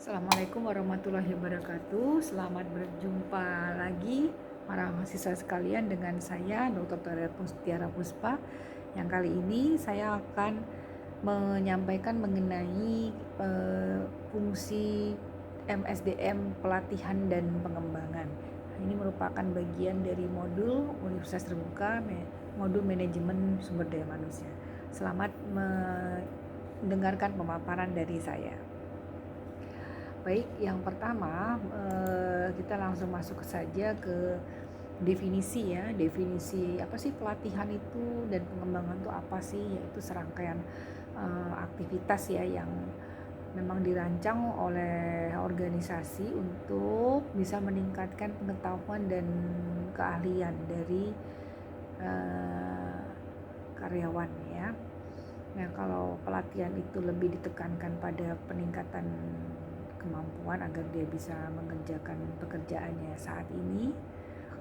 Assalamualaikum warahmatullahi wabarakatuh. Selamat berjumpa lagi para mahasiswa sekalian dengan saya Dr. Tiara Puspa. Yang kali ini saya akan menyampaikan mengenai fungsi MSDM pelatihan dan pengembangan. Ini merupakan bagian dari modul Universitas Terbuka, modul manajemen sumber daya manusia. Selamat mendengarkan pemaparan dari saya. Baik, yang pertama kita langsung masuk saja ke definisi ya. Definisi apa sih pelatihan itu dan pengembangan itu apa sih? Yaitu serangkaian aktivitas ya yang memang dirancang oleh organisasi untuk bisa meningkatkan pengetahuan dan keahlian dari karyawan ya. Nah, kalau pelatihan itu lebih ditekankan pada peningkatan kemampuan agar dia bisa mengerjakan pekerjaannya saat ini.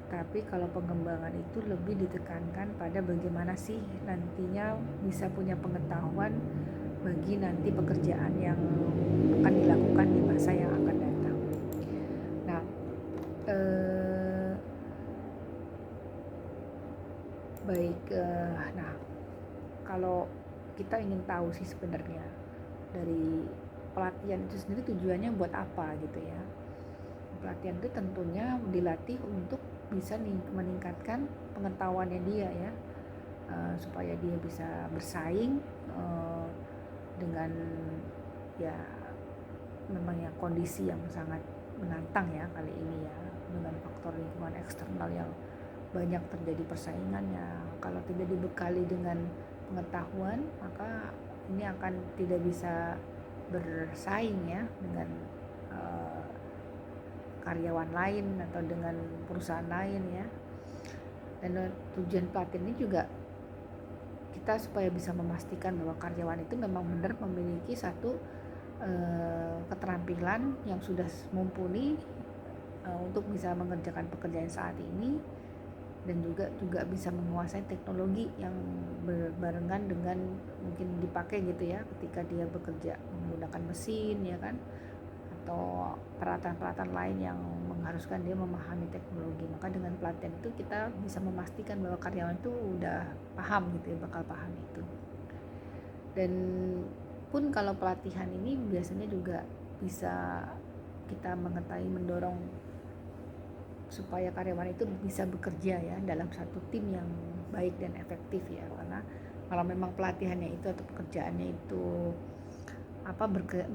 Tapi kalau pengembangan itu lebih ditekankan pada bagaimana sih nantinya bisa punya pengetahuan bagi nanti pekerjaan yang akan dilakukan di masa yang akan datang. Nah, nah kalau kita ingin tahu sih sebenarnya dari pelatihan itu sendiri tujuannya buat apa gitu ya. Pelatihan itu tentunya dilatih untuk bisa meningkatkan pengetahuannya dia ya, supaya dia bisa bersaing dengan ya memang ya kondisi yang sangat menantang ya kali ini ya, dengan faktor lingkungan eksternal yang banyak terjadi persaingannya. Kalau tidak dibekali dengan pengetahuan, maka ini akan tidak bisa bersaing ya dengan karyawan lain atau dengan perusahaan lain ya. Dan tujuan pelatihan ini juga kita supaya bisa memastikan bahwa karyawan itu memang benar memiliki satu keterampilan yang sudah mumpuni untuk bisa mengerjakan pekerjaan saat ini, dan juga bisa menguasai teknologi yang berbarengan dengan mungkin dipakai gitu ya ketika dia bekerja menggunakan mesin ya kan, atau peralatan-peralatan lain yang mengharuskan dia memahami teknologi. Maka dengan pelatihan itu kita bisa memastikan bahwa karyawan itu udah paham gitu ya, bakal paham itu. Dan pun kalau pelatihan ini biasanya juga bisa kita mengetahui mendorong supaya karyawan itu bisa bekerja ya dalam satu tim yang baik dan efektif ya. Karena kalau memang pelatihannya itu atau pekerjaannya itu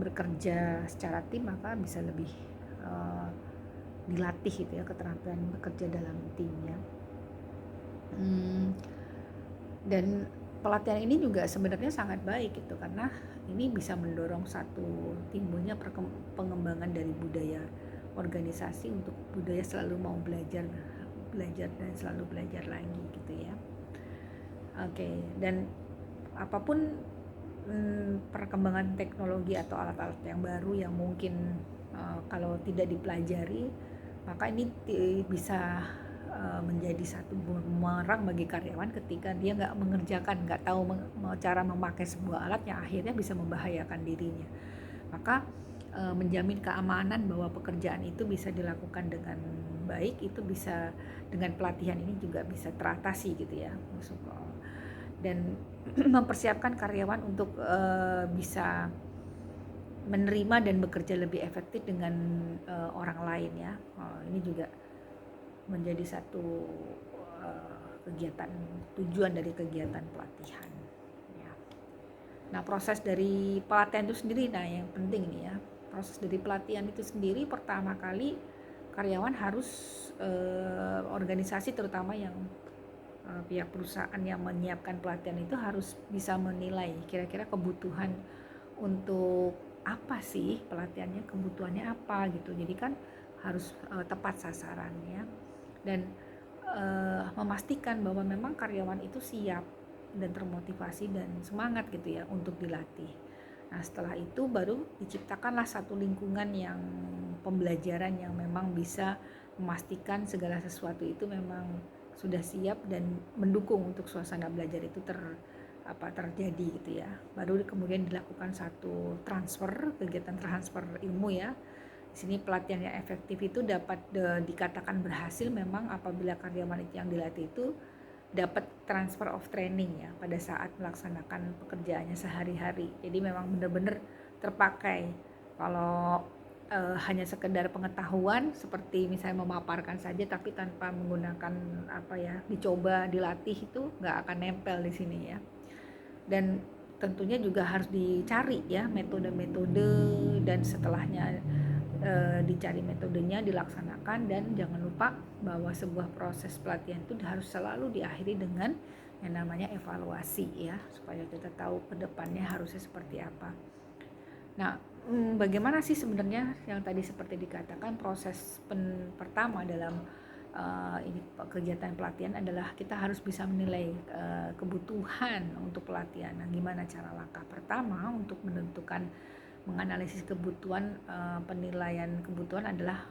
bekerja secara tim, maka bisa lebih dilatih gitu ya keterampilan bekerja dalam timnya. Dan pelatihan ini juga sebenarnya sangat baik gitu, karena ini bisa mendorong satu timbulnya pengembangan dari budaya organisasi untuk budaya selalu mau belajar dan selalu belajar lagi gitu ya. Oke, dan apapun perkembangan teknologi atau alat-alat yang baru yang mungkin kalau tidak dipelajari, maka ini bisa menjadi satu bumerang bagi karyawan ketika dia nggak tahu cara memakai sebuah alat yang akhirnya bisa membahayakan dirinya. Maka menjamin keamanan bahwa pekerjaan itu bisa dilakukan dengan baik, itu bisa dengan pelatihan ini juga bisa teratasi gitu ya. Dan mempersiapkan karyawan untuk bisa menerima dan bekerja lebih efektif dengan orang lain ya. Ini juga menjadi satu tujuan dari kegiatan pelatihan ya. Nah, proses dari pelatihan itu sendiri, nah yang penting ini ya, proses dari pelatihan itu sendiri pertama kali karyawan harus organisasi terutama yang pihak perusahaan yang menyiapkan pelatihan itu harus bisa menilai kira-kira kebutuhan untuk apa sih pelatihannya, kebutuhannya apa gitu. Jadi kan harus tepat sasarannya dan memastikan bahwa memang karyawan itu siap dan termotivasi dan semangat gitu ya untuk dilatih. Nah, setelah itu baru diciptakanlah satu lingkungan yang pembelajaran yang memang bisa memastikan segala sesuatu itu memang sudah siap dan mendukung untuk suasana belajar itu terjadi gitu ya. Baru kemudian dilakukan satu kegiatan transfer ilmu ya. Di sini pelatihan yang efektif itu dapat dikatakan berhasil memang apabila karyawan itu yang dilatih itu dapat transfer of training ya pada saat melaksanakan pekerjaannya sehari-hari. Jadi memang benar-benar terpakai. Kalau hanya sekedar pengetahuan seperti misalnya memaparkan saja tapi tanpa menggunakan dicoba dilatih, itu nggak akan nempel di sini ya. Dan tentunya juga harus dicari ya metode-metode, dan setelahnya dicari metodenya, dilaksanakan, dan jangan lupa bahwa sebuah proses pelatihan itu harus selalu diakhiri dengan yang namanya evaluasi ya, supaya kita tahu ke depannya harusnya seperti apa. Nah, bagaimana sih sebenarnya yang tadi seperti dikatakan proses pertama dalam ini kegiatan pelatihan adalah kita harus bisa menilai kebutuhan untuk pelatihan. Nah, gimana cara langkah pertama untuk menganalisis kebutuhan? Penilaian kebutuhan adalah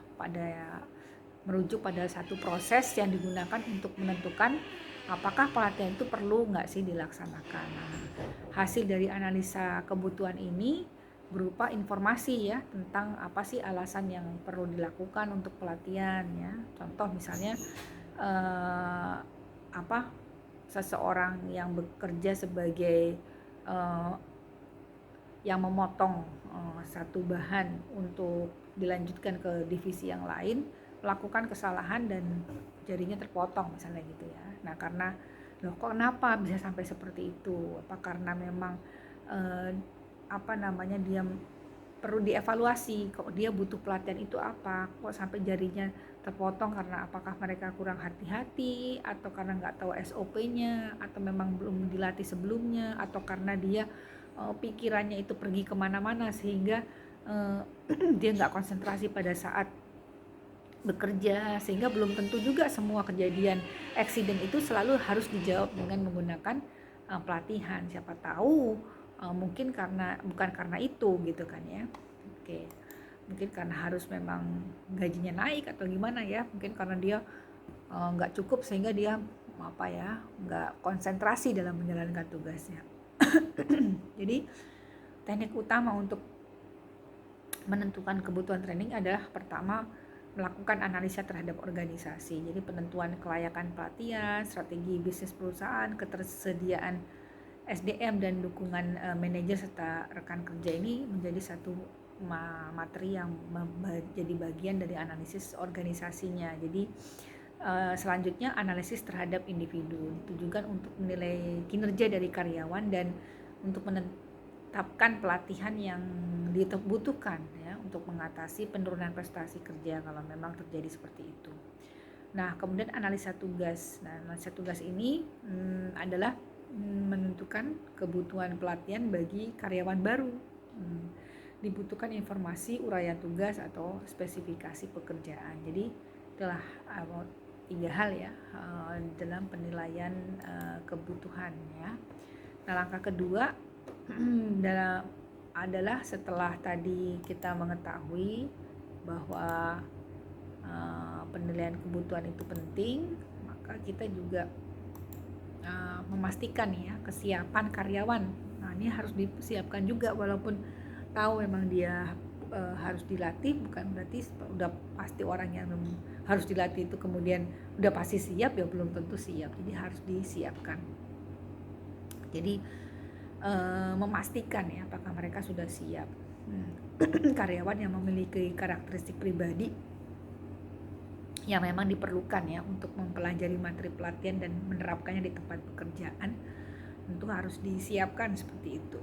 merujuk pada satu proses yang digunakan untuk menentukan apakah pelatihan itu perlu nggak sih dilaksanakan. Nah, hasil dari analisa kebutuhan ini berupa informasi ya tentang apa sih alasan yang perlu dilakukan untuk pelatihan ya. Contoh misalnya seseorang yang bekerja sebagai yang memotong satu bahan untuk dilanjutkan ke divisi yang lain, melakukan kesalahan dan jarinya terpotong misalnya gitu ya. Nah, karena kenapa bisa sampai seperti itu? Apa karena memang dia perlu dievaluasi, kok dia butuh pelatihan itu apa, kok sampai jarinya terpotong, karena apakah mereka kurang hati-hati, atau karena nggak tahu SOP-nya, atau memang belum dilatih sebelumnya, atau karena dia pikirannya itu pergi kemana-mana sehingga dia nggak konsentrasi pada saat bekerja, sehingga belum tentu juga semua kejadian eksiden itu selalu harus dijawab dengan menggunakan pelatihan. Siapa tahu mungkin bukan karena itu gitu kan ya. Oke, mungkin karena harus memang gajinya naik atau gimana ya, mungkin karena dia nggak cukup sehingga dia nggak konsentrasi dalam menjalankan tugasnya. Jadi teknik utama untuk menentukan kebutuhan training adalah pertama melakukan analisa terhadap organisasi. Jadi penentuan kelayakan pelatihan, strategi bisnis perusahaan, ketersediaan SDM dan dukungan manajer serta rekan kerja ini menjadi satu materi yang menjadi bagian dari analisis organisasinya. Jadi selanjutnya analisis terhadap individu, ditujukan untuk menilai kinerja dari karyawan dan untuk menetapkan pelatihan yang dibutuhkan ya untuk mengatasi penurunan prestasi kerja kalau memang terjadi seperti itu. Nah, kemudian analisa tugas. Nah, analisa tugas ini adalah menentukan kebutuhan pelatihan bagi karyawan baru. Dibutuhkan informasi uraian tugas atau spesifikasi pekerjaan. Jadi itulah 3 hal ya dalam penilaian kebutuhan ya. Nah, langkah kedua adalah setelah tadi kita mengetahui bahwa penilaian kebutuhan itu penting, maka kita juga memastikan ya kesiapan karyawan. Nah, ini harus disiapkan juga, walaupun tahu memang dia harus dilatih, bukan berarti udah pasti orang yang harus dilatih itu kemudian udah pasti siap, ya belum tentu siap. Jadi harus disiapkan. Jadi memastikan ya apakah mereka sudah siap. Karyawan yang memiliki karakteristik pribadi yang memang diperlukan ya untuk mempelajari materi pelatihan dan menerapkannya di tempat pekerjaan, tentu harus disiapkan seperti itu.